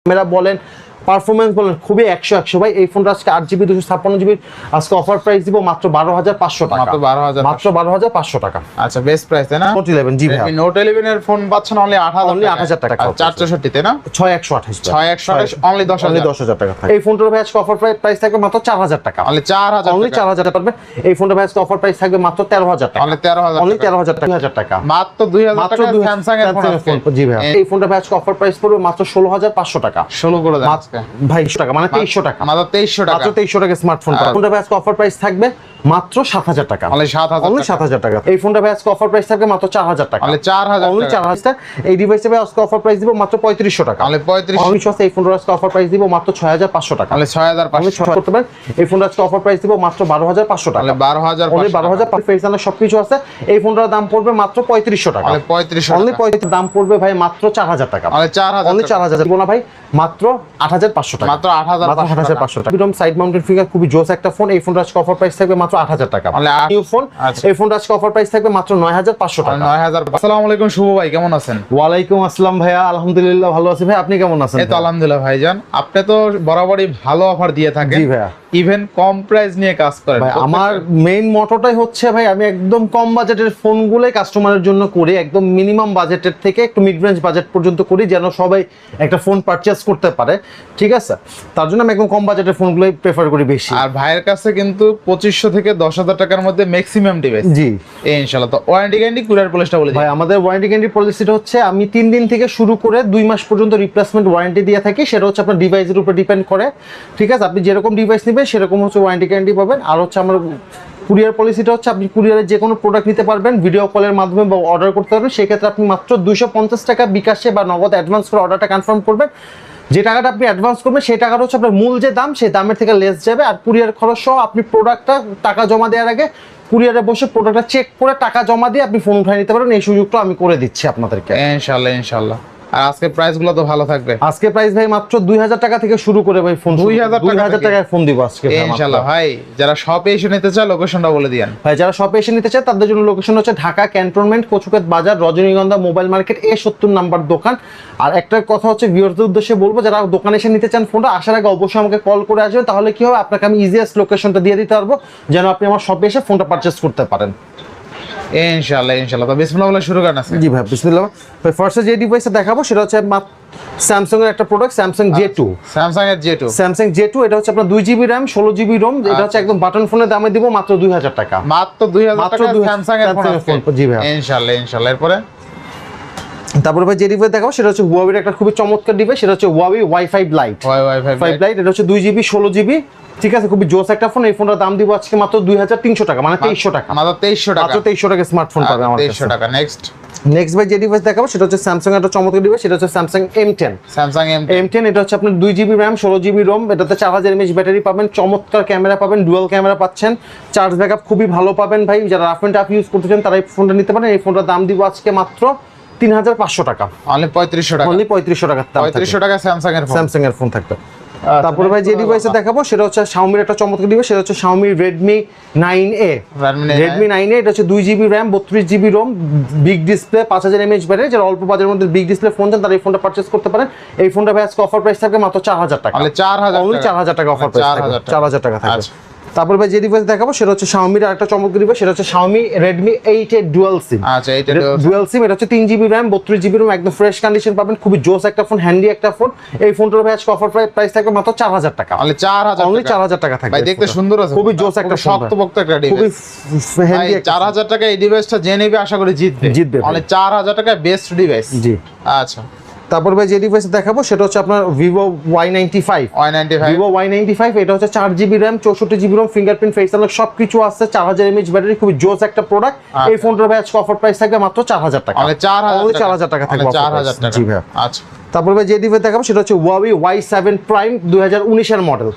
Camera বলেন, performance বলেন, খুবই 100 ভাই। এই ফোনটা আজকে 8GB 256GB আজকে অফার প্রাইস দিব মাত্র 12,500 টাকা। মাত্র 12,500 টাকা। আচ্ছা, বেস্ট প্রাইস তাই না? নোট 11 জি ভাই। Redmi Note 11 এর ফোন পাচ্ছেন অনলি 8,000 টাকা। 464 তে না? 6128 অনলি 10,000 টাকা। এই ফোনটার ভাই আজকে অফার প্রাইস থাকবে মাত্র 4,000 টাকা। অনলি 4,000 টাকা পাবেন। এই ফোনটার ভাই আজকে অফার প্রাইস থাকবে মাত্র 13,000 টাকা। অনলি 13,000 টাকা। 2,000 টাকা। মাত্র 2,000 টাকা স্যামসাং এর ফোন। জি ভাই। এই ফোনটার ভাই আজকে অফার প্রাইস পড়বে মাত্র 16,500 টাকা। 16 করে দেন আজকে ভাই টাকা মানে 2300 টাকা। মাত্র 2300 টাকা। মাত্র 2300 টাকা স্মার্টফোন পাবেন। ফোনটার ভাই আজকে অফার প্রাইস থাকবে মাত্র 7,000 টাকা। অনলি 7,000 টাকা। এই ফোনটা ভাই আজকে অফার প্রাইস থাকবে মাত্র 4,000 টাকা। অনলি 4,000 এই ডিভাইসে ভাই আজকে অফার প্রাইস দিব মাত্র 3500 টাকা। অনলি 3500। এই ফোনটার আজকে অফার প্রাইস দিব মাত্র 6,500 টাকা। অনলি 6,500 করতে পারেন। এই ফোনটার আজকে অফার প্রাইস দিব মাত্র 12,500 টাকা। অনলি 12,500। অনলি 12,500 ফেসবুকে সবকিছু আছে। এই ফোনটার দাম পড়বে মাত্র 3500 টাকা। অনলি 3500। অনলি 3500 দাম পড়বে ভাই মাত্র 4,000 টাকা। অনলি 4,000। অনলি 4,000 দিব না ভাই, মাত্র 8,500 টাকা। মাত্র 8,500 টাকা। একদম সাইড মাউন্টেড ফিঙ্গার, খুবই জোস একটা ফোন। এই ফোনটার আজকে অফার প্রাইস থাকবে মাত্র 8,000 টাকা। New phone. এই ফোনটার আজকে অফার প্রাইস থাকবে মাত্র 9,500 টাকা। 9,000। আসসালামু আলাইকুম শুভ ভাই, কেমন আছেন? ওয়ালাইকুম আসসালাম ভাইয়া, আলহামদুলিল্লাহ ভালো আছি ভাই, আপনি কেমন আছেন? এই তো আলহামদুলিল্লাহ ভাইজান, আপনি তো বরাবরই ভালো অফার দিয়ে থাকেন। জি ভাইয়া। ইভেন কম প্রাইস নিয়ে কাজ করেন ভাই। আমার মেইন মোটোটাই হচ্ছে ভাই, আমি একদম কম বাজেটের ফোনগুলোই কাস্টমারের জন্য করি, একদম মিনিমাম বাজেটের থেকে একটু মিড রেঞ্জ বাজেট পর্যন্ত করি, যেন সবাই একটা ফোন পারচেজ করতে পারে। ঠিক আছে, তার জন্য আমি একদম কম বাজেটের ফোনগুলোই প্রেফার করি বেশি। আর ভাইয়ের কাছে কিন্তু 2500 থেকে 10,000 টাকার মধ্যে ম্যাক্সিমাম ডিভাইস। জি ইনশাআল্লাহ। তো ওয়ারেন্টি গ্যারান্টি কুরিয়ার পলিসিটা বলে দিই ভাই। আমাদের ওয়ারেন্টি গ্যারান্টি পলিসিটা হচ্ছে আমি 3 দিন থেকে শুরু করে 2 মাস পর্যন্ত রিপ্লেসমেন্ট ওয়ারেন্টি দিয়ে থাকি। সেটা হচ্ছে আপনার ডিভাইসের উপর ডিপেন্ড করে। ঠিক আছে, আপনি যেরকম ডিভাইস নেবেন সেরকম হচ্ছে ওয়ারেন্টি গ্যারান্টি পাবেন। আর হচ্ছে আমার কুরিয়ার পলিসিটা হচ্ছে আপনি কুরিয়ারে যে কোনো প্রোডাক্ট নিতে পারবেন, ভিডিও কলের মাধ্যমে বা অর্ডার করতে পারবেন। সেক্ষেত্রে আপনি মাত্র 250 টাকা বিকাশে বা নগদ অ্যাডভান্স করে অর্ডারটা কনফার্ম করবেন। যে টাকাটা আপনি অ্যাডভান্স করবেন সেই টাকাটা হচ্ছে আপনার মূল যে দাম, সেই দামের থেকে লেস যাবে। আর কুরিয়ার খরচ সহ আপনি প্রোডাক্টটা টাকা জমা দেওয়ার আগে কুরিয়ারে বসে প্রোডাক্টটা চেক করে টাকা জমা দিয়ে আপনি ফোন উঠিয়ে নিতে পারেন। এই সুযোগটা আমি করে দিচ্ছি আপনাদেরকে। ইনশাআল্লাহ ইনশাআল্লাহ। আর আজকে প্রাইস গুলো তো ভালো থাকবে। আজকে প্রাইস ভাই মাত্র 2,000 টাকা থেকে শুরু করে ভাই ফোন 2,000 টাকায় ফোন দিব আজকে ইনশাআল্লাহ। ভাই যারা শপে এসে নিতে চায় লোকেশনটা বলে দিয়েন। ভাই যারা শপে এসে নিতে চায় তাদের জন্য লোকেশন হচ্ছে ঢাকা ক্যান্টনমেন্ট, কচুক্ষেত বাজার, রজনীগন্ধা মোবাইল মার্কেট, A70 নাম্বার দোকান। আর একটা কথা হচ্ছে ভিউয়ারদের উদ্দেশ্যে বলবো, যারা দোকানে এসে নিতে চান ফোনটা, আসার আগে অবশ্যই আমাকে কল করে আসবেন। তাহলে কি হবে, আপনাকে আমি ইজিয়েস্ট লোকেশনটা দিয়ে দিতে পারবো, যেন আপনি আমার শপে এসে ফোনটা পারচেজ করতে পারেন। ইনশাআল্লাহ ইনশাআল্লাহ। তো বিসমিল্লাহ বলে শুরু করেন আজকে। জি ভাই বিসমিল্লাহ। ভাই ফার্স্টে যে ডিভাইসটা দেখাবো সেটা হচ্ছে স্যামসাং এর একটা প্রোডাক্ট, স্যামসাং J2। স্যামসাং এর J2। স্যামসাং J2 এটা হচ্ছে আপনার 2GB RAM 16GB ROM। এটা হচ্ছে একদম বাটন ফোনের দামে দিব মাত্র 2,000 টাকা। মাত্র 2,000 টাকা স্যামসাং এর ফোন। জি ভাই ইনশাআল্লাহ ইনশাআল্লাহ। এরপরে তারপরে ভাই যে ডিভাইস দেখাবো সেটা হচ্ছে Huawei এর একটা খুবই চমৎকার ডিভাইস। সেটা হচ্ছে Huawei Wi-Fi Lite। এটা হচ্ছে 2GB 16GB। ঠিক আছে, খুবই জোস একটা ফোন। এই ফোনটার দাম দিব আজকে মাত্র 2,300 টাকা, মানে 2300 টাকা। মাত্র 2300 টাকা। মাত্র 2300 টাকা স্মার্টফোন পাবে আমার কাছে। 2300 টাকা। নেক্সট ভাই যে ডিভাইস দেখাবো সেটা হচ্ছে স্যামসাং এর একটা চমৎকার ডিভাইস। সেটা হচ্ছে স্যামসাং M10। স্যামসাং M10 এটা হচ্ছে আপনার 2GB RAM 16GB ROM। এটাতে 4000 mAh ব্যাটারি পাবেন, চমৎকার ক্যামেরা পাবেন, ডুয়াল ক্যামেরা পাচ্ছেন, চার্জ ব্যাকআপ খুবই ভালো পাবেন। ভাই যারা রাফ এন্ড টাফ ইউজ করতে চান তারা এই ফোনটা নিতে পারেন। এই ফোনটার দাম দিব আজকে মাত্র 3,500 টাকা। অনলি 3500 টাকা। অনলি 3500 টাকা। 3500 টাকা স্যামসাং এর ফোন থাকবে। তারপরে ভাই যে ডিভাইসে দেখাবো সেটা হচ্ছে Xiaomi এর একটা চমৎকার ডিভাইস। সেটা হচ্ছে Xiaomi Redmi 9A। Redmi 9A এটা হচ্ছে 2GB RAM 32GB ROM, big display, 5000 mAh battery. যারা অল্প বাজেটের মধ্যে বিগ ডিসপ্লে ফোন চান তারা এই ফোনটা পারচেজ করতে পারেন। এই ফোনটা ভাই আজকে অফার প্রাইস থাকবে মাত্র 4,000 টাকা। অনলি 4,000 টাকা অফার প্রাইস থাকবে। 4,000 টাকা থাকবে। তারপর ভাই যে ডিভাইস দেখাবো সেটা হচ্ছে Xiaomi এর একটা চমৎকার ডিভাইস। সেটা হচ্ছে Xiaomi Redmi 8A dual SIM. আচ্ছা, এটা ডুয়াল সিম। এটা হচ্ছে 3GB RAM 32GB ROM, একদম ফ্রেশ কন্ডিশন পাবেন, খুবই জোস একটা ফোন, হ্যান্ডি একটা ফোন। এই ফোনটার ভাই আজকে অফার প্রাইস থাকবে মাত্র 4,000 টাকা। অনলি 4,000 টাকা থাকবে। ভাই দেখতে সুন্দর আছে, খুবই জোস একটা শক্তপোক্ত একটা ডিভাইস, খুবই হ্যান্ডি। 4,000 টাকা এই ডিভাইসটা যে নেবে আশা করি জিতবে। অনলি 4,000 টাকা বেস্ট ডিভাইস। জি আচ্ছা। তারপর ভাই যে ডিভাইস দেখাবো সেটা হচ্ছে আপনার Vivo Y95। Vivo Y95 এটা হচ্ছে 4GB RAM 64GB ROM, fingerprint, face unlock সবকিছু আছে, 4000 mAh ব্যাটারি, খুবই জোস একটা প্রোডাক্ট। এই ফোনটার ভাই আজকে অফার প্রাইস থাকবে মাত্র 4,000 টাকা। অনলি 4,000 টাকা থাকবে। 4,000 টাকা। জি ভাই। আচ্ছা। তারপর ভাই যে ডিভাইস দেখাবো সেটা হচ্ছে Huawei Y7 Prime 2019 এর মডেল।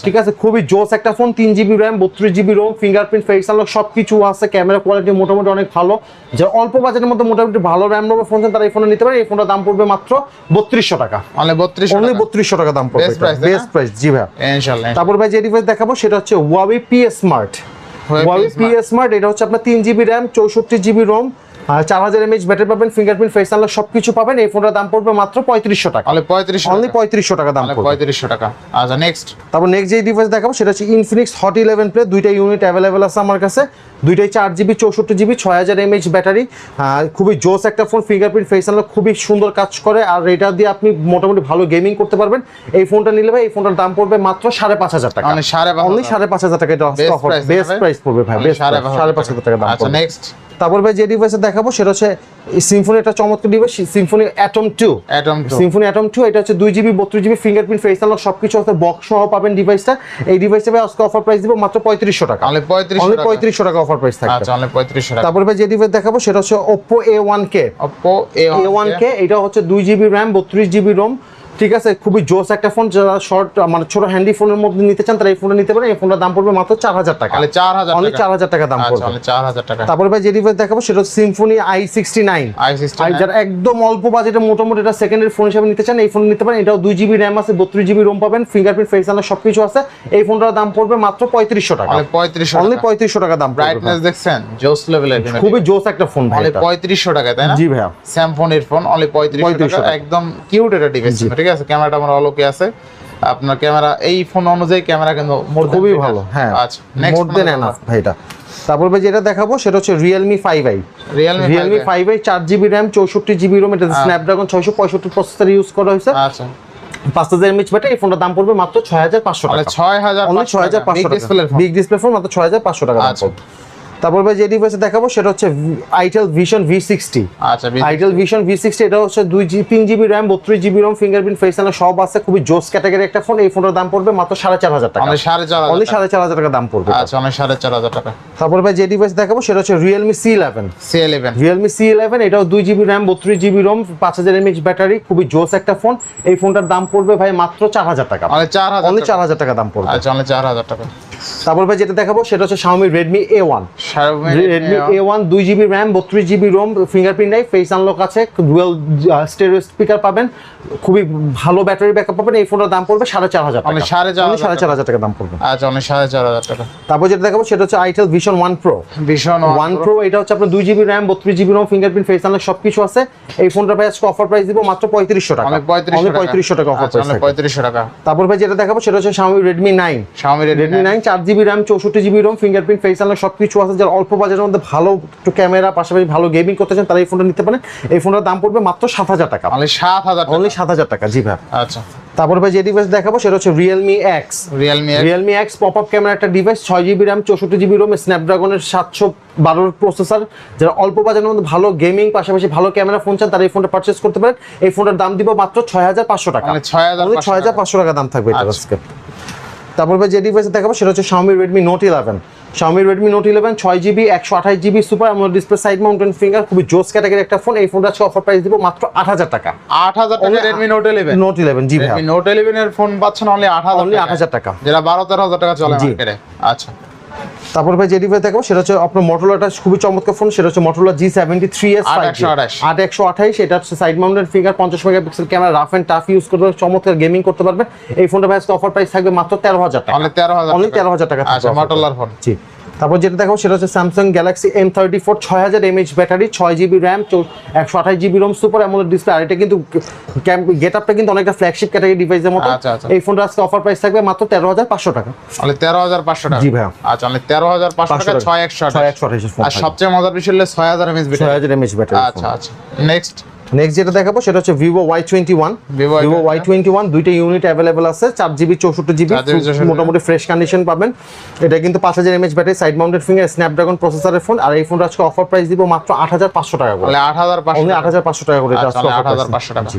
ঠিক আছে, খুবই জোস একটা phone, 3GB RAM 32GB ROM, fingerprint, face unlock সবকিছু আছে, ক্যামেরা কোয়ালিটি মোটামুটি অনেক ভালো। যারা অল্প বাজেটের মধ্যে মোটামুটি ভালো RAM রোম ফোন চান তারা এই ফোনটা নিতে পারে। এই ফোনটার দাম পড়বে মাত্র 3200 টাকা। অনলি 3200 টাকা দাম পড়বে। Best price. জি ভাই ইনশাআল্লাহ। তারপর ভাই যে ডিভাইস দেখাবো সেটা হচ্ছে Huawei P Smart। Huawei P Smart এটা হচ্ছে আপনার 3GB RAM 64GB ROM, 4000 mAh battery পাবেন, ফিঙ্গারপ্রিন্ট, ফেস আনলক সবকিছু পাবেন। এই ফোনটার দাম পড়বে মাত্র 3500 টাকা। অনলি 3500 টাকা দাম পড়বে। 3500 টাকা। আচ্ছা নেক্সট। তারপর নেক্সট যে ডিভাইস দেখাবো সেটা হচ্ছে ইনফিনিক্স হট 11 প্লে। দুইটা ইউনিট অ্যাভেলেবেল আছে আমার কাছে, দুইটাই 4GB 64GB 6000 mAh ব্যাটারি। খুবই জোস একটা ফোন, ফিঙ্গারপ্রিন্ট, ফেস আনলক খুবই সুন্দর কাজ করে, আর এটা দিয়ে আপনি মোটামুটি ভালো গেমিং করতে পারবেন। এই ফোনটা নিলে ভাই এই ফোনটার দাম পড়বে মাত্র 5500 টাকা। অনলি 5500 টাকা। এটা অফার বেস্ট প্রাইস পড়বে ভাই, বেস্ট 5500 টাকা দাম। আচ্ছা নেক্সট। তারপর ভাই যে ডিভাইসে দেখাবো সেটা হচ্ছে সিম্ফনি, একটা চমৎকার device, Symphony atom 2। Symphony atom 2 এটা হচ্ছে 2GB 32GB fingerprint, face unlock সবকিছু আছে, বক্স সহ পাবেন ডিভাইসটা। এই ডিভাইসে ভাই আজকে অফার প্রাইস দিব মাত্র 3500 টাকা। অনলি 3500 টাকা অফার প্রাইস থাকবে। আচ্ছা অনলি 3500 টাকা। তারপর ভাই যে ডিভাইস দেখাবো সেটা হচ্ছে Oppo A1K। A1K এটা হচ্ছে 2GB RAM 32GB ROM। ঠিক আছে, খুবই জোস একটা ফোন। যারা শর্ট মানে ছোট হ্যান্ডি ফোনের মধ্যে নিতে চান তারা এই ফোনটা নিতে পারেন। এই ফোনটার দাম পড়বে মাত্র 4000 টাকা। অনলি 4000 টাকা দাম পড়বে। অনলি 4000 টাকা। তারপর ভাই যে ডিভাইস দেখাবো সেটা হচ্ছে সিম্ফনি i69। যারা একদম অল্প বাজেটে মোটামুটি এটা সেকেন্ডারি ফোন হিসেবে নিতে চান এই ফোন নিতে পারেন। এটাও 2GB RAM আছে, 32GB ROM পাবেন, ফিঙ্গারপ্রিন্ট, ফেস আনলক সবকিছু আছে। এই ফোনটার দাম পড়বে মাত্র 3500 টাকা। অনলি 3500 টাকা দাম পড়বে। ব্রাইটনেস দেখছেন জোস লেভেলের, খুবই জোস একটা ফোন ভাই। অনলি 3500 টাকা, তাই না? জি ভাইয়া, স্যামসংয়ের ফোন অনলি 3500 টাকা। একদম কিউট একটা ডিভাইস, ঠিক আছে? ক্যামেরাটা আমার অলোকে আছে, আপনার ক্যামেরা এই ফোন অনুযায়ী ক্যামেরা কিন্তু খুবই ভালো। হ্যাঁ, আচ্ছা নেক্সট মোর দেন এনাফ ভাই এটা। তারপর ভাই যেটা দেখাবো সেটা হচ্ছে Realme 5i। Realme 5i 4GB RAM 64GB ROM, এটা স্ন্যাপড্রাগন 665 প্রসেসর ইউজ করা হয়েছে। আচ্ছা 5000 mAh ব্যাটারি। এই ফোনটার দাম পড়বে মাত্র 6500 টাকা। 6500 টাকা। বিগ ডিসপ্লে ফোন মাত্র 6500 টাকা দাম পড়বে। তারপর ভাই যে ডিভাইসে দেখাবো সেটা হচ্ছে Itel Vision V60। আচ্ছা Itel Vision V60 এটা হচ্ছে 3GB RAM 32GB ROM fingerprint, face unlock সব আছে, খুবই জোস ক্যাটাগরি একটা ফোন। এই ফোনটার দাম পড়বে মাত্র 4500 টাকা। অনলি 4500। অনলি 4500 টাকা দাম পড়বে। আচ্ছা অনলি 4500 টাকা। তারপর ভাই যে ডিভাইস দেখাবো সেটা হচ্ছে Realme C11। Realme C11 এটাও 2GB RAM 32GB ROM 5000 mAh battery, খুবই জোস একটা ফোন। এই ফোনটার দাম পড়বে ভাই মাত্র 4000 টাকা। অনলি 4000 টাকা দাম পড়বে। আচ্ছা অনলি 4000 টাকা। তারপর ভাই যেটা দেখাবো সেটা হচ্ছে Xiaomi Redmi A1। Redmi A1 2GB RAM 32GB ROM fingerprint নাই, ফেস আনলক আছে, ডুয়াল স্টেরিও স্পিকার পাবেন, খুবই ভালো ব্যাটারি ব্যাকআপ পাবেন। এই ফোনটার দাম পড়বে 4500 টাকা। অনলি 4500 টাকা দাম পড়বে। আচ্ছা অনলি 4500 টাকা। তারপর যেটা দেখাবো সেটা হচ্ছে Itel Vision One Pro। Vision One Pro এটা হচ্ছে আপনার 2GB RAM 32GB ROM fingerprint, face unlock সবকিছু আছে। এই ফোনটা ভাই আজকে অফার প্রাইস দিব মাত্র 3500 টাকা। অনলি 3500 টাকা অফার প্রাইস। 3500 টাকা। তারপর ভাই যেটা দেখাবো সেটা হচ্ছে Xiaomi Redmi 9। Redmi 9 4GB RAM 64GB ROM fingerprint, face unlock সবকিছু আছে। যারা অল্প বাজেটের মধ্যে ভালো একটু ক্যামেরা পাশাপাশি ভালো গেমিং করতে চান তারা এই ফোনটা নিতে পারেন। এই ফোনটার দাম পড়বে মাত্র 7000 টাকা। অনলি 7000 অনলি 7000 টাকা। জি ভাই। আচ্ছা তারপর ভাই যে ডিভাইস দেখাবো সেটা হচ্ছে Realme X pop up camera একটা device, 6GB RAM 64GB ROM স্ন্যাপড্রাগনের 712 প্রসেসর। যারা অল্প বাজেটের মধ্যে ভালো গেমিং পাশাপাশি ভালো ক্যামেরা ফোন চান তারা এই ফোনটা পারচেজ করতে পারেন। এই ফোনটার দাম দিব মাত্র 6500 টাকা। অনলি 6500 টাকা দাম থাকবে এটা আজকে। তারপর ভাই যে ডিভাইস দেখাবো সেটা হচ্ছে Xiaomi Redmi Note 11। Xiaomi Redmi Note 11 6GB 128GB super AMOLED display, side mountain finger, খুবই জোস ক্যাটাগরি একটা ফোন। এই ফোনটা আজকে অফার প্রাইস দিব মাত্র 8000 টাকা। 8000 টাকা Redmi Note 11। Note 11 জি ভাই। Redmi Note 11 এর ফোন পাচ্ছেন অনলি 8000 টাকা। যেটা 12-13000 টাকা চলে মার্কেটে। আচ্ছা তারপর ভাই যে ডিভাইস দেখাবো সেটা হচ্ছে আপনার Motorola খুবই চমৎকার ফোন, সেটা হচ্ছে Motorola G73s 8128। এটা হচ্ছে side mounted finger, 50 megapixel camera, rough and tough use করতে পারবেন, চমৎকার গেমিং করতে পারবেন। এই ফোনটা ভাই আজকে অফার প্রাইস থাকবে মাত্র 13000 টাকা। অনলি 13000 টাকা। আচ্ছা Motorola ফোন। জি। তারপর যেটা দেখাবো সেটা হচ্ছে Samsung Galaxy M34 6000 mAh battery, 6GB RAM 128GB ROM super AMOLED display. আর এটা কিন্তু গেটআপটা কিন্তু অনেকটা ফ্ল্যাগশিপ ক্যাটাগরি ডিভাইসের মতো। এই ফোনটা আজকে অফার প্রাইস থাকবে মাত্র 13500 টাকা। অনলি 13500 টাকা। জি ভাই। আচ্ছা অনলি 13500 টাকা 6128 ফোন। আর সবচেয়ে মজার বিষয় হলো 6000 mAh ব্যাটারি। আচ্ছা আচ্ছা নেক্সট যেটা দেখাবো সেটা হচ্ছে Vivo Y21। Vivo Y21 দুইটা ইউনিট অ্যাভেলেবল আছে, 4GB 64GB, মোটামুটি ফ্রেশ কন্ডিশন পাবেন। এটা কিন্তু 5000 mAh battery, side mounted finger, Snapdragon প্রসেসরের ফোন। আর এই ফোনটা আজকে অফার প্রাইস দিব মাত্র 8500 টাকা করে। 8500 টাকা করে এটা আজকে 8500 টাকা।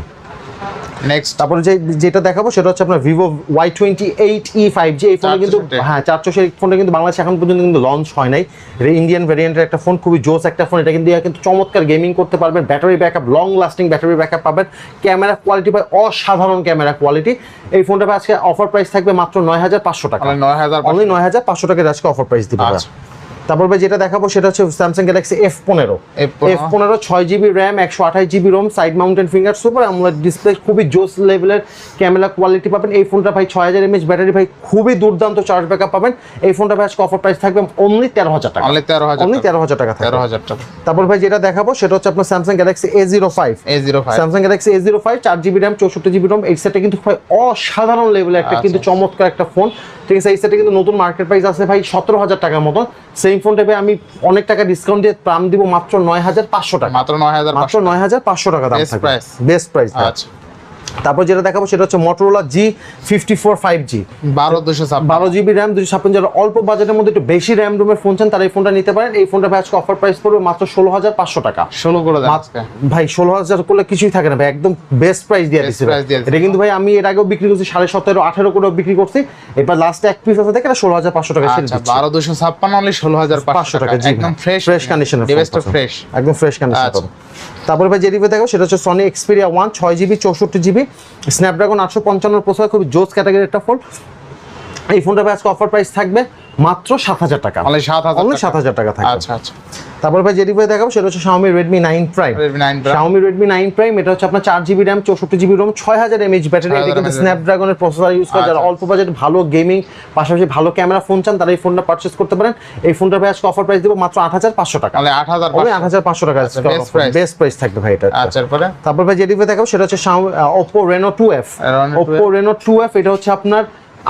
নেক্সট তারপরে যেটা দেখাবো সেটা হচ্ছে আপনার Vivo Y28e 5G। এই ফোনটা কিন্তু 400 এই ফোনটা কিন্তু বাংলাদেশে এখন পর্যন্ত কিন্তু লঞ্চ হয় নাই। এটা ইন্ডিয়ান ভ্যারিয়েন্টের একটা ফোন, খুবই জোস একটা ফোন। এটা কিন্তু চমৎকার গেমিং করতে পারবেন, battery backup, long lasting battery backup পাবেন, ক্যামেরা কোয়ালিটি পায় অসাধারণ ক্যামেরা কোয়ালিটি। এই ফোনটা আজকে অফার প্রাইস থাকবে মাত্র 9500 টাকা। 9500 টাকা আজকে অফার প্রাইস দিবে। তারপর ভাই যেটা দেখাবো সেটা হচ্ছে Samsung Galaxy F15 F15 6GB RAM 128GB ROM side mountain finger super AMOLED display, খুবই জোস লেভেলের ক্যামেরা কোয়ালিটি পাবেন। এই ফোনটা ভাই 6000 mAh ব্যাটারি, ভাই খুবই দুর্দান্ত চার্জ ব্যাকআপ পাবেন। এই ফোনটা ভাই আজকে অফার প্রাইস থাকবে অনলি 13000 টাকা, অনলি 13000 টাকা থাকবে। 13000 টাকা। তারপর ভাই যেটা দেখাবো সেটা হচ্ছে আপনার Samsung Galaxy A05 Samsung Galaxy A05 4GB RAM 64GB ROM। এই সেটটা কিন্তু ভাই অসাধারণ লেভেলের একটা কিন্তু চমৎকার একটা ফোন, ঠিক আছে। এই সেটটা কিন্তু নতুন মার্কেট প্রাইস আছে ভাই 17000 টাকার মতো। সেম ফোনটা ভাই আমি অনেক টাকা ডিসকাউন্ট দিয়ে দাম দিব মাত্র 9500 টাকা, মাত্র 9500 টাকা দাম থাকবে, বেস্ট প্রাইস। আচ্ছা, তারপর যেটা দেখাবো সেটা হচ্ছে Motorola G54 5G 12GB RAM 256, যারা অল্প বাজেটের মধ্যে একটু বেশি র্যাম রুমের ফোন চান তারা এই ফোনটা নিতে পারেন। এই ফোনটা ভাই আজকে অফার প্রাইস পড়বে মাত্র 16500 টাকা। 16 করে দেন আজকে ভাই, 16000 করলে কিছুই থাকে না ভাই, একদম বেস্ট প্রাইস দিয়ে দিচ্ছি। এটা কিন্তু ভাই আমি এর আগেও বিক্রি করছি 17.5 18 করেও বিক্রি করছি, এবার লাস্ট এক পিস আছে দেখে 16500 টাকা সেল দিচ্ছি। 12256 অনলি 16500 টাকা, একদম ফ্রেশ কন্ডিশন, ডিভাইসটা ফ্রেশ, একদম ফ্রেশ কন্ডিশন। তারপরে ভাই যে রিভিউ দেখো সেটা হচ্ছে Sony Xperia 1 6GB 64GB Snapdragon 855 processor, খুবই জোস ক্যাটাগরির একটা ফোন। এই ফোনটা ভাই আজকে অফার প্রাইস থাকবে মাত্র 7000 টাকা, অনলি 7000 টাকা থাকবে। আচ্ছা আচ্ছা। তারপর ভাই যে রিভিউ দেখাবো সেটা হচ্ছে Xiaomi Redmi 9 Prime Xiaomi Redmi 9 Prime, এটা হচ্ছে আপনার 4GB RAM 64GB ROM 6000 mAh battery. এটা কিন্তু স্ন্যাপড্রাগনের প্রসেসর ইউজ করে, যারা অল্প বাজেট ভালো গেমিং পাশাপাশি ভালো ক্যামেরা ফোন চান তারা এই ফোনটা পারচেজ করতে পারেন। এই ফোনটা ভাই আজকে অফার প্রাইস দিব মাত্র 8500 টাকা, মানে 8500 টাকা বেস্ট প্রাইস থাকবে ভাই এটা। আচ্ছা, তারপর ভাই যে রিভিউ দেখাবো সেটা হচ্ছে Oppo Reno 2F Oppo Reno 2F, এটা হচ্ছে আপনার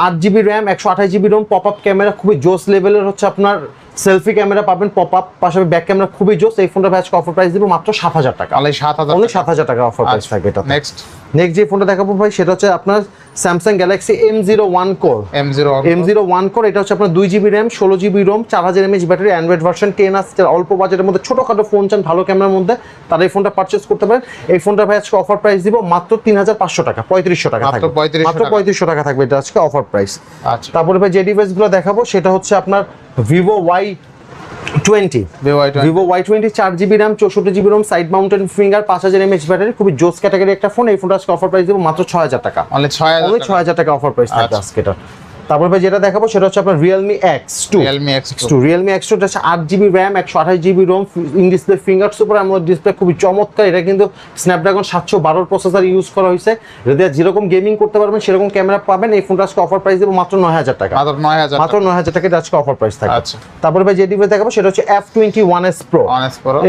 8GB RAM 128GB ROM pop up camera, খুবই জোস লেভেলের হচ্ছে আপনার সেলফি ক্যামেরা পাবেন পপ আপ, পাশাপাশি ব্যাক ক্যামেরা খুবই জোস। এই ফোনটা ভাই আজকে অফার প্রাইস দিব মাত্র 7000 টাকা, অনলি 7000 টাকা অফার প্রাইস থাকবে এটা। নেক্সট যে ফোনটা দেখাবো ভাই সেটা হচ্ছে আপনার Samsung Galaxy M01 Core M01 Core, এটা হচ্ছে আপনার 2GB RAM 16GB ROM 4000 mAh battery, Android version 10 আসছে। অল্প বাজেটের মধ্যে ছোটখাটো ফোন চান ভালো ক্যামেরার মধ্যে তারা এই ফোনটা পারচেজ করতে পারেন। এই ফোনটা ভাই আজকে অফার প্রাইস দিব মাত্র 3500 টাকা, 3500 টাকা থাকবে, মাত্র 3500 টাকা থাকবে এটা আজকে অফার প্রাইস। আচ্ছা, তারপরে ভাই যে ডিভাইসগুলো দেখাবো সেটা হচ্ছে আপনার Vivo Y20 4GB RAM 64GB ROM side mountain finger 5000 mAh battery, খুবই জোস ক্যাটাগরি একটা ফোন। এই ফোনটা আজকে অফার প্রাইস দিব মাত্র 6000 টাকা, অনলি 6000 টাকা অফার প্রাইস থাকবে আজকে এটা। তারপর ভাই যেটা দেখাবো সেটা হচ্ছে আপনার Realme X2 এটা হচ্ছে 8GB RAM 128GB ROM in display finger super AMOLED display, খুবই চমৎকার। এটা কিন্তু স্ন্যাপড্রাগন 712 প্রসেসর ইউজ করা হয়েছে, যদি যেরকম গেমিং করতে পারবেন সেরকম ক্যামেরা পাবেন। এই ফোনটা আজকে অফার প্রাইস দেব মাত্র 9000 টাকা, মাত্র 9000 টাকা এটা আজকে অফার প্রাইস থাকবে। আচ্ছা, তারপর ভাই যে ডিভাইস দেখাবো সেটা হচ্ছে F21s Pro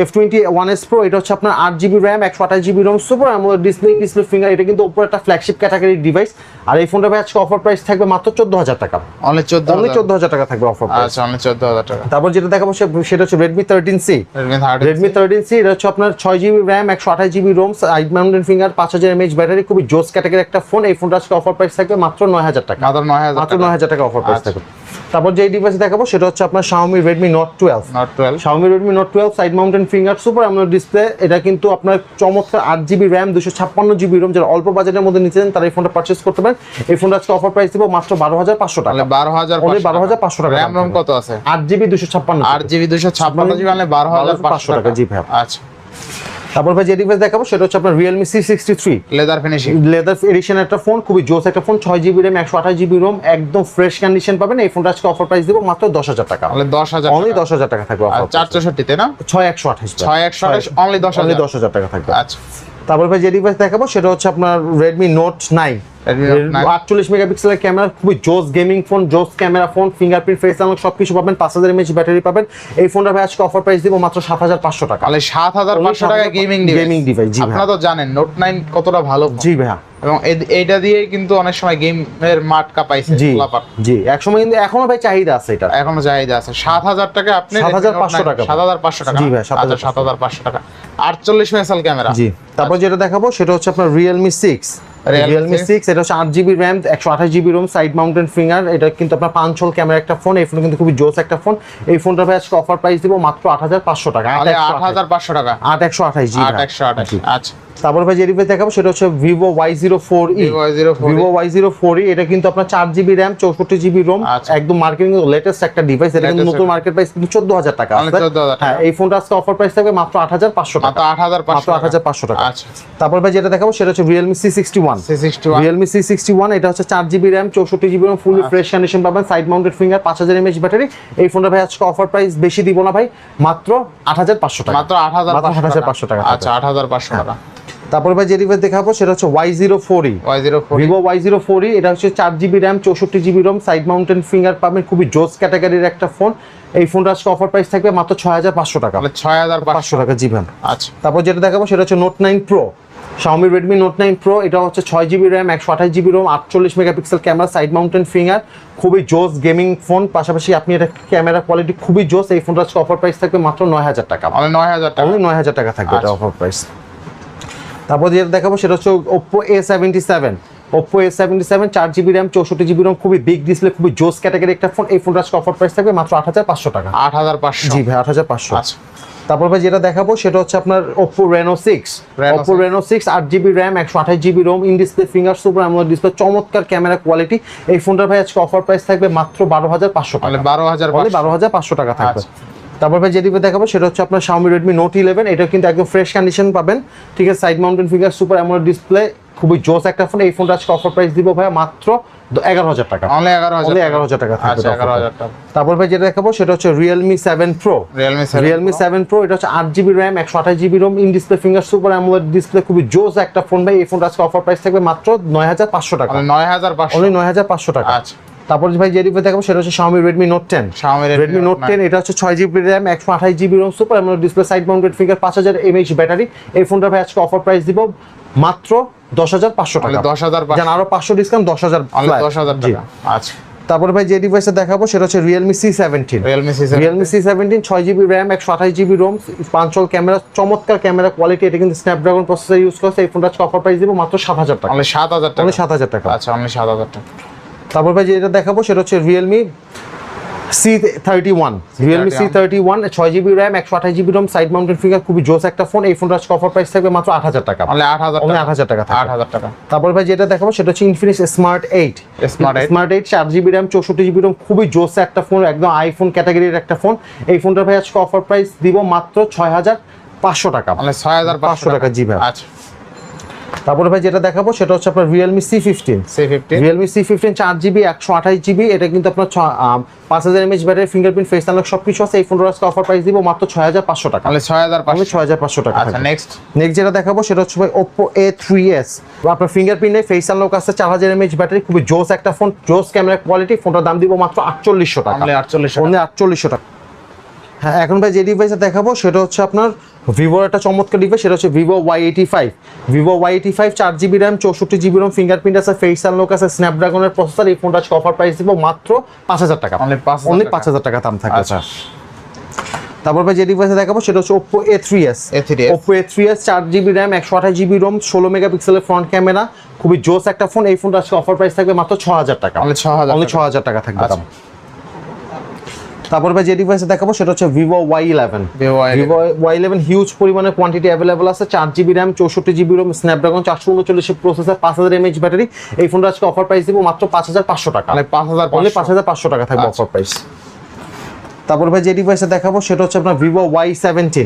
F21s Pro, এটা হচ্ছে আপনার 8GB RAM 128GB ROM super AMOLED display finger, এটা কিন্তু উপরে একটা ফ্ল্যাগশিপ ক্যাটাগরির ডিভাইস। আর এই ফোনটা ভাই আজকে অফার প্রাইস থাকবে মাত্র 14000 টাকা, অনলি 14000 টাকা থাকবে অফার প্রাইস। আচ্ছা, অনলি 14000 টাকা। তারপর যেটা দেখাবো সেটা হচ্ছে Redmi 13C এটা হচ্ছে আপনার 6GB RAM 128GB ROM side mountain finger 5000 mAh battery, খুবই জোস ক্যাটাগরি একটা ফোন। এই ফোনটা আজকে অফার প্রাইস থাকবে মাত্র 9000 টাকা, মাত্র 9000 টাকা অফার প্রাইস থাকবে। তারপর যে ডিভাইস দেখাবো সেটা হচ্ছে আপনার Xiaomi Redmi Note 12 side mountain finger super AMOLED display, এটা কিন্তু আপনার চমৎকার 8GB RAM 256GB ROM, যারা অল্প বাজেটের মধ্যে নিচ্ছেন তারা এই ফোনটা পারচেজ করতে পারেন। এই ফোনটা আজকে অফার প্রাইস দিব মাত্র 12500 টাকা, 12500 টাকা। RAM ROM কত আছে? 8GB 256GB মানে 12500 টাকা। জি ভাই। আচ্ছা, তারপর ভাই যে ডিভাইস দেখাবো সেটা হচ্ছে আপনার Realme C63 leather finishing edition একটা ফোন, খুবই জোস একটা phone, 6GB RAM 128GB ROM একদম ফ্রেশ কন্ডিশন পাবেন। এই ফোনটা আজকে অফার প্রাইস দিব মাত্র 10000 টাকা, অনলি 10000 টাকা থাকবে অফার। 464 তে না 6128 অনলি 10000 টাকা থাকবে। আচ্ছা, তারপর ভাই যে ডিভাইস দেখাবো সেটা হচ্ছে আপনার Redmi Note 9 48 মেগাপিক্সেলের ক্যামেরা, খুবই জোস গেমিং ফোন, জোস camera phone, fingerprint face unlock সবকিছু পাবেন, 5000 mAh ব্যাটারি পাবেন। এই ফোনটা ভাই আজকে অফার প্রাইস দিব মাত্র 7500 টাকা, তাহলে 7500 টাকা গেমিং ডিভাইস। জি আপনারা তো জানেন Note 9 কতটা ভালো ফোন। জি ভাইয়া, এবং এইটা দিয়ে কিন্তু অনেক সময় গেমের মাঠ কাঁপাইছে। জি এক সময় কিন্তু এখনো ভাই চাহিদা আছে, এটা এখনো চাহিদা আছে। 7000 টাকা আপনি 7500 টাকা, 7500 টাকা। জি ভাই, 7500 টাকা 48 মেগাপিক্সেল ক্যামেরা। জি, তারপর যেটা দেখাবো সেটা হচ্ছে আপনার Realme 6 এটা হচ্ছে 8GB RAM 128GB ROM side mountain finger, এটা কিন্তু আপনার 5 ছল ক্যামেরা একটা ফোন। এই ফোন কিন্তু খুবই জোস একটা ফোন। এই ফোনটা ভাই আজকে অফার প্রাইস দিব মাত্র 8500 টাকা, 8500 টাকা, 8128। জি 8128। আচ্ছা, তারপর ভাই যে ডিভাইস দেখাবো সেটা হচ্ছে Vivo Y04e এটা কিন্তু আপনার 4GB RAM 64GB ROM একদম মার্কেটিং লেটেস্ট একটা ডিভাইস। এটা কিন্তু নতুন মার্কেট প্রাইস কিন্তু 14000 টাকা আছে। হ্যাঁ, এই ফোনটা আজকে অফার প্রাইস থাকবে মাত্র 8500 টাকা, মাত্র 8500 টাকা। আচ্ছা তারপর ভাই যেটা দেখাবো সেটা হচ্ছে Realme C61 Realme C61 এটা হচ্ছে 4GB RAM 64GB RAM fully fresh condition পাবেন side mounted finger 5000 mAh battery এই ফোনটা ভাই আজকে অফার প্রাইস বেশি দিব না ভাই মাত্র 8500 টাকা মাত্র 8500 টাকা আচ্ছা 8500 টাকা তারপর ভাই যে ডিভাইস দেখাবো সেটা হচ্ছে Y04e Vivo Y04e এটা হচ্ছে 4GB RAM 64GB ROM side mounted finger পাবেন খুবই জোস ক্যাটাগরির একটা ফোন এই ফোনটা আজকে অফার প্রাইস থাকবে মাত্র 6500 টাকা মানে 6500 টাকা জি ভাই আচ্ছা তারপর যেটা দেখাবো সেটা হচ্ছে Note 9 Pro Xiaomi Redmi Note 9 Pro এটা হচ্ছে 6GB RAM 128GB ROM 48 megapixel camera side mounted finger খুবই জোস গেমিং ফোন পাশাপাশি আপনি এটা ক্যামেরা কোয়ালিটি খুবই জোস এই ফোনটা আজকে অফার প্রাইস থাকবে মাত্র 9000 টাকা মানে 9000 টাকা অনলি 9000 টাকা থাকবে এটা অফার প্রাইস তারপর যেটা দেখাবো সেটা হচ্ছে Oppo A77 4GB RAM 64GB ROM খুবই বিগ ডিসপ্লে খুবই জোস ক্যাটাগরি একটা ফোন এই ফোনটার অফার প্রাইস থাকবে মাত্র 8500 টাকা 8500 জি ভাই 8500 আচ্ছা তারপর ভাই যেটা দেখাবো সেটা হচ্ছে আপনার Oppo Reno 6 8GB RAM 128GB ROM in display finger super AMOLED display চমৎকার ক্যামেরা কোয়ালিটি এই ফোনটার ভাই আজকে অফার প্রাইস থাকবে মাত্র 12500 টাকা মানে 12500 টাকা থাকবে তারপর ভাই যেটি দেখাবো সেটা হচ্ছে আপনার Xiaomi Redmi Note 11 এটা কিন্তু একদম ফ্রেশ কন্ডিশন পাবেন ঠিক আছে side mounted finger super AMOLED display খুবই জোস একটা ফোন এই ফোনটা আজকে অফার প্রাইস দিব ভাই মাত্র 11000 টাকা অনলি 11000 টাকা থাকবে আচ্ছা 11000 টাকা তারপর ভাই যেটা দেখাবো সেটা হচ্ছে Realme 7 Pro Realme 7 Pro এটা হচ্ছে 8GB RAM 128GB ROM in display finger super AMOLED display খুবই জোস একটা ফোন ভাই এই ফোনটা আজকে অফার প্রাইস থাকবে মাত্র 9500 টাকা 9500 অনলি 9500 টাকা আচ্ছা তারপর ভাই যে ডিভাইস দেখাবো সেটা হচ্ছে Xiaomi Redmi Note 10 Redmi Note 10 এটা হচ্ছে 6GB RAM 128GB ROM super AMOLED display side mounted finger 5000 mAh battery এই ফোনটা ভাই আজকে অফার প্রাইস দিব মাত্র 10500 টাকা 10500 জান আরো 500 ডিসকাউন্ট 10000 10000 টাকা আচ্ছা তারপর ভাই যে ডিভাইসটা দেখাবো সেটা হচ্ছে Realme C17 6GB RAM 128GB ROM punch hole camera চমৎকার ক্যামেরা কোয়ালিটি এটা কিন্তু স্ন্যাপড্রাগন প্রসেসর ইউজ করছে এই ফোনটা অফার প্রাইস দিব মাত্র 7000 টাকা অনলি 7000 টাকা অনলি 7000 টাকা আচ্ছা অনলি 7000 টাকা তারপর ভাই যেটা দেখাবো সেটা হচ্ছে Realme C31 6GB RAM 128GB ROM side mounted finger খুবই জোস একটা ফোন এই ফোনটার অফার প্রাইস থাকবে মাত্র 8000 টাকা অনলি 8000 টাকা 8000 টাকা তারপর ভাই যেটা দেখাবো সেটা হচ্ছে Infinix Smart 8 4GB RAM 64GB ROM খুবই জোস একটা ফোন একদম আইফোন ক্যাটাগরির একটা ফোন এই ফোনটার ভাই আজকে অফার প্রাইস দিব মাত্র 6500 টাকা অনলি 6500 টাকা জি ভাই আচ্ছা তারপরে ভাই যেটা দেখাবো সেটা হচ্ছে আপনার Realme C15 4GB 128GB এটা কিন্তু আপনার 5000 mAh battery fingerprint face unlock সবকিছু আছে এই ফোনটার আজকে অফার প্রাইস দিব মাত্র 6500 টাকা মানে 6500 টাকা আচ্ছা নেক্সট যেটা দেখাবো সেটা হচ্ছে ভাই Oppo A3s আপনার ফিঙ্গারপ্রিন্টে ফেস আনলক আছে 4000 mAh ব্যাটারি খুবই জোস একটা ফোন জোস ক্যামেরা কোয়ালিটি ফোনটার দাম দিব মাত্র 4800 টাকা অনলি 4800 টাকা হ্যাঁ এখন ভাই যে ডিভাইসটা দেখাবো সেটা হচ্ছে আপনার ভিভোর একটা চমৎকার ডিভাইস সেটা হচ্ছে Vivo Y85 4GB RAM 64GB ROM fingerprint আছে ফেস আনলক আছে স্ন্যাপড্রাগনের প্রসেসর এই ফোনটা আজকে অফার প্রাইস দিব মাত্র 5000 টাকা অনলি 5000 টাকা দাম থাকবে আচ্ছা তারপর ভাই যে ডিভাইসে দেখাবো সেটা হচ্ছে Oppo A3s 4GB RAM 128GB ROM 16 মেগাপিক্সেলের ফ্রন্ট ক্যামেরা খুবই জোস একটা ফোন এই ফোনটা আজকে অফার প্রাইস থাকবে মাত্র 6000 টাকা অনলি 6000 টাকা থাকবে দাম তারপর ভাই যে ডিভাইসে দেখাবো সেটা হচ্ছে Vivo Y11 হিউজ পরিমাণে কোয়ান্টিটি अवेलेबल আছে 4GB RAM 64GB ROM Snapdragon 439 processor 5000 mAh battery এই ফোনটা আজকে অফার প্রাইস দিব মাত্র 5500 টাকা মানে 5500 টাকা থাকবে অফার প্রাইস তারপর ভাই যে ডিভাইসে দেখাবো সেটা হচ্ছে আপনার Vivo Y17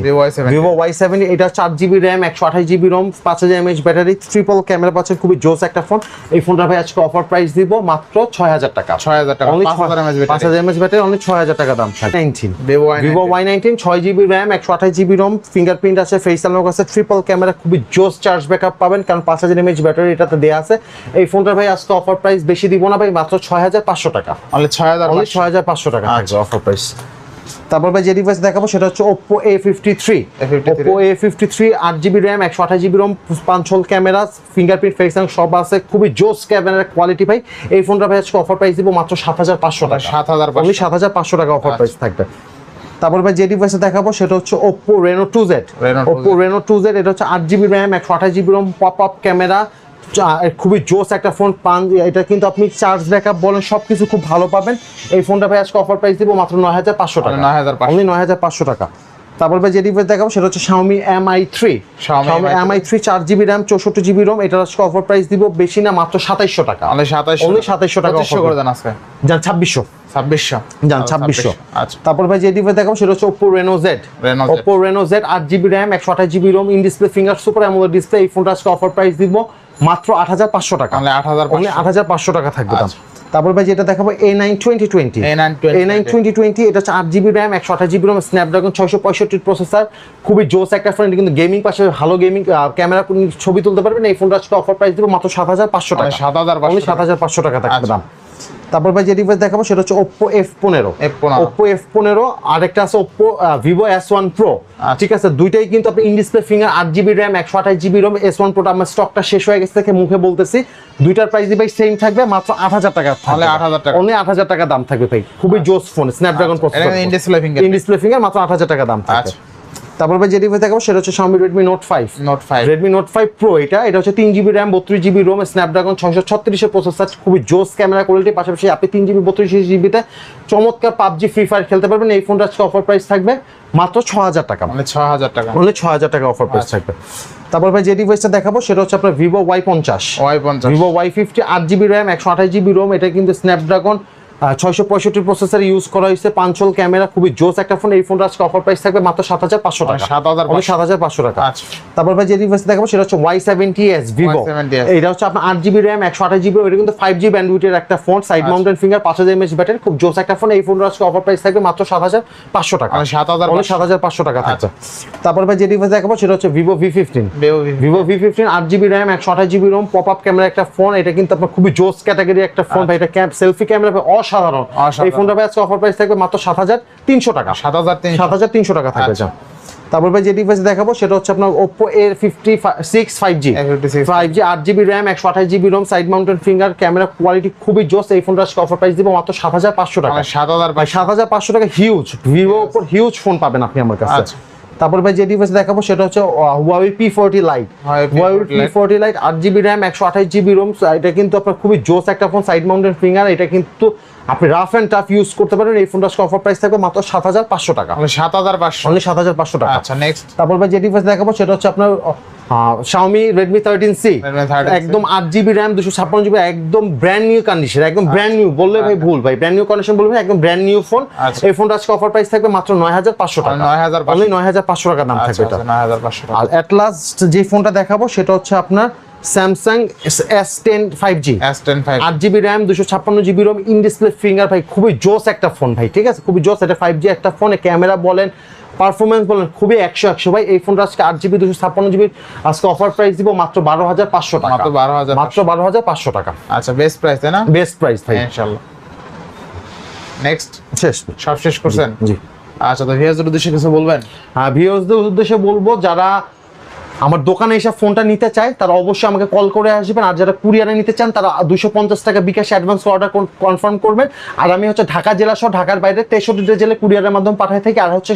এটা 4GB RAM 128GB ROM 5000 mAh battery triple camera পাচ্ছেন খুবই জোস একটা ফোন এই ফোনটা ভাই আজকে অফার প্রাইস দিব মাত্র 6000 টাকা 5000 mAh ব্যাটারি অনলি 6000 টাকা দাম থাকে Vivo Y19 6GB RAM 128GB ROM fingerprint আছে ফেস আনলক আছে ট্রিপল ক্যামেরা খুবই জোস চার্জ ব্যাকআপ পাবেন কারণ 5000 mAh ব্যাটারি এটাতে দেয়া আছে এই ফোনটা ভাই আজকে অফার প্রাইস বেশি দিব না ভাই মাত্র 6500 টাকা অনলি 6500 টাকা থাকবে অফার প্রাইস তারপর ভাই যে ডিভাইস দেখাবো সেটা হচ্ছে Oppo A53 8GB RAM 128GB ROM punch hole camera fingerprint face unlock সব আছে খুবই জোস ক্যামেরার কোয়ালিটি ভাই এই ফোনটা ভাই আজকে অফার প্রাইস দিব মাত্র 7500 টাকা 7500 টাকা অফার প্রাইস থাকবে তারপর ভাই যে ডিভাইসে দেখাবো সেটা হচ্ছে Oppo Reno 2Z এটা হচ্ছে 8GB RAM 128GB ROM pop up camera খুবই জোস একটা ফোন পান এটা কিন্তু আপনি চার্জ ব্যাকআপ বলেন সবকিছু খুব ভালো পাবেন এই ফোনটা ভাই আজকে অফার প্রাইস দিব মাত্র 9500 টাকা 9500 টাকা তারপর ভাই যে ডিভাইস দেখাবো সেটা হচ্ছে Xiaomi Mi 3 Xiaomi Mi 3 4GB RAM 64GB ROM, এটা আজকে অফার প্রাইস দিব বেশি না মাত্র 2700 টাকা। অনলি 2700 টাকা অফার করে দেন আজকে। যান 2600 যান 2600। আচ্ছা তারপর ভাই যে ডিভাইস দেখাবো সেটা হচ্ছে Oppo Reno Z Oppo Reno Z 8GB RAM 128GB ROM, in display finger super AMOLED display. এই ফোনটা আজকে অফার প্রাইস দিব মাত্র 8500 টাকা। অনলি 8500 টাকা থাকবে দাম। তারপর ভাই যেটা দেখাবো A9 2020 এটা হচ্ছে 8GB RAM 128GB ROM, Snapdragon 665 processor, খুবই জোস একটা ফোন। এটা কিন্তু গেমিং পাশে ভালো গেমিং ক্যামেরা ছবি তুলতে পারবেন। এই ফোনটা আজকে অফার প্রাইস দিব মাত্র 7500 টাকা। 7500 টাকা থাকবে দাম। তারপর ভাই যে ডিভাইস দেখাবো সেটা হচ্ছে Oppo F15 Oppo F15 আরেকটা আছে Oppo Vivo S1 Pro। ঠিক আছে, দুইটাই কিন্তু আপনি in display finger 8GB RAM 128GB ROM। S1 Pro টা আমার স্টকটা শেষ হয়ে গেছে থেকে মুখে বলতেছি, দুইটার প্রাইস ভাই সেম থাকবে মাত্র 8000 টাকা। তাহলে 8000 টাকা, অনলি 8000 টাকা দাম থাকবে ভাই। খুবই জোস phone, Snapdragon processor, in display finger মাত্র 8000 টাকা দাম থাকবে। তারপর ভাই যে ডিভাইস দেখাবো সেটা হচ্ছে Xiaomi Redmi Note 5 Redmi Note 5 Pro। এটা হচ্ছে 3GB RAM 32GB ROM, Snapdragon 636 এর প্রসেসর, খুবই জোস ক্যামেরা কোয়ালিটি। পাশাপাশি আপনি 3GB 32GB তে চমৎকার PUBG Free Fire খেলতে পারবেন। এই ফোনটা আজকে অফার প্রাইস থাকবে মাত্র 6000 টাকা। মানে 6000 টাকা, অনলি 6000 টাকা অফার প্রাইস থাকবে। তারপর ভাই যে ডিভাইসটা দেখাবো সেটা হচ্ছে আপনার Vivo Y50 Vivo Y50 8GB RAM 128GB ROM। এটা কিন্তু স্ন্যাপড্রাগন 665 প্রসেসর ইউজ করা হয়েছে, পাঁচল ক্যামেরা, খুবই জোস একটা ফোন। এই ফোনটা আজকে অফার প্রাইস থাকবে মাত্র 7500 টাকা। 7500 টাকা। তারপর ভাই যে ডিভাইস দেখাবো সেটা হচ্ছে Y70s Vivo। এটা হচ্ছে আপনার 8GB RAM 128GB, এটা কিন্তু 5G ব্যান্ডউইথের একটা phone, side mountain finger, 5000 mAh battery, খুব জোস একটা ফোন। এই ফোনটা আজকে অফার প্রাইস থাকবে মাত্র 7500 টাকা। 7500 টাকা থাকবে। তারপর ভাই যে ডিভাইস দেখাবো সেটা হচ্ছে Vivo V15 8GB RAM 128GB ROM, pop up camera একটা ফোন। এটা কিন্তু আপনার খুবই জোস ক্যাটাগরি একটা ফোন ভাই। এটা সেলফি ক্যামেরা অসাধারণ। এই ফোনটা ভাই আজকে অফার প্রাইস থাকবে মাত্র 7300 টাকা। 7300 টাকা থাকবে। তারপর ভাই যে ডিভাইস দেখাবো সেটা হচ্ছে আপনার Oppo A56 5G 8GB RAM 128GB ROM, side mountain finger, camera quality খুবই জোস। এই ফোনটা আজকে অফার প্রাইস দিব মাত্র 7500 টাকা। 7500 টাকা হিউজ ভিভো উপর হিউজ ফোন পাবেন আপনি আমার কাছে। তারপর ভাই যে ডিভাইস দেখাবো সেটা হচ্ছে Huawei P40 Lite 8GB RAM 128GB ROM। এটা কিন্তু আপনার খুবই জোস একটা ফোন, সাইড মাউন্টেন ফিঙ্গার। এটা কিন্তু আপনি রাফ এন্ড টাফ ইউজ করতে পারেন। এই ফোনটা অফার প্রাইস থাকবে মাত্র 7500 টাকা। 7500 টাকা। আচ্ছা নেক্সট। তারপর ভাই যে ডিভাইস দেখাবো সেটা হচ্ছে আপনার Xiaomi Redmi 13C একদম 8GB RAM 256GB, একদম ব্র্যান্ড নিউ কন্ডিশন, একদম ব্র্যান্ড নিউ বললে ভাই ভুল ভাই, ব্র্যান্ড নিউ কন্ডিশন বলবেন, একদম ব্র্যান্ড নিউ ফোন। এই ফোনটা আজকে অফার প্রাইস থাকবে মাত্র 9500 টাকা। 9500 টাকা দাম থাকবে এটা। 9500 টাকা। আর এট লাস্ট যে ফোনটা দেখাবো সেটা হচ্ছে আপনার Samsung S10 5G 8GB RAM 256GB ROM, in display finger ভাই, খুবই জোস একটা ফোন ভাই। ঠিক আছে, খুবই জোস। এটা 5G একটা ফোনে ক্যামেরা বলেন, পারফরমেন্স বলেন, খুবই 100 ভাই। এই ফোনটা আজকে 8GB 256GB আজকে অফার প্রাইস দিব মাত্র 12500 টাকা। মাত্র 12500 টাকা। আচ্ছা বেস্ট প্রাইস তাই না? বেস্ট প্রাইস ভাই ইনশাআল্লাহ। নেক্সট সব শেষ করছেন? জি। আচ্ছা তো ভিউয়ারদের উদ্দেশ্যে কিছু বলবেন? হ্যাঁ, ভিউয়ারদের উদ্দেশ্যে বলবো যারা আমার দোকানে এসে ফোনটা নিতে চায় তারা অবশ্যই আমাকে কল করে আসবেন। আর যারা কুরিয়ারে নিতে চান তারা 250 টাকা বিকাশে অ্যাডভান্স অর্ডার কনফার্ম করবেন। আর আমি হচ্ছে ঢাকা জেলা সহ ঢাকার বাইরে 63টা জেলায় কুরিয়ারের মাধ্যমে পাঠাই থাকি। আর হচ্ছে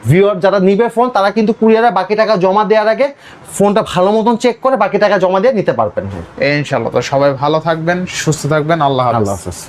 ভিউয়ার যারা নিবে ফোন তারা কিন্তু কুরিয়ারে বাকি টাকা জমা দেওয়ার আগে ফোনটা ভালো মতন চেক করে বাকি টাকা জমা দিয়ে নিতে পারবেন। ইনশাআল্লাহ। তো সবাই ভালো থাকবেন, সুস্থ থাকবেন। আল্লাহ হাফেজ।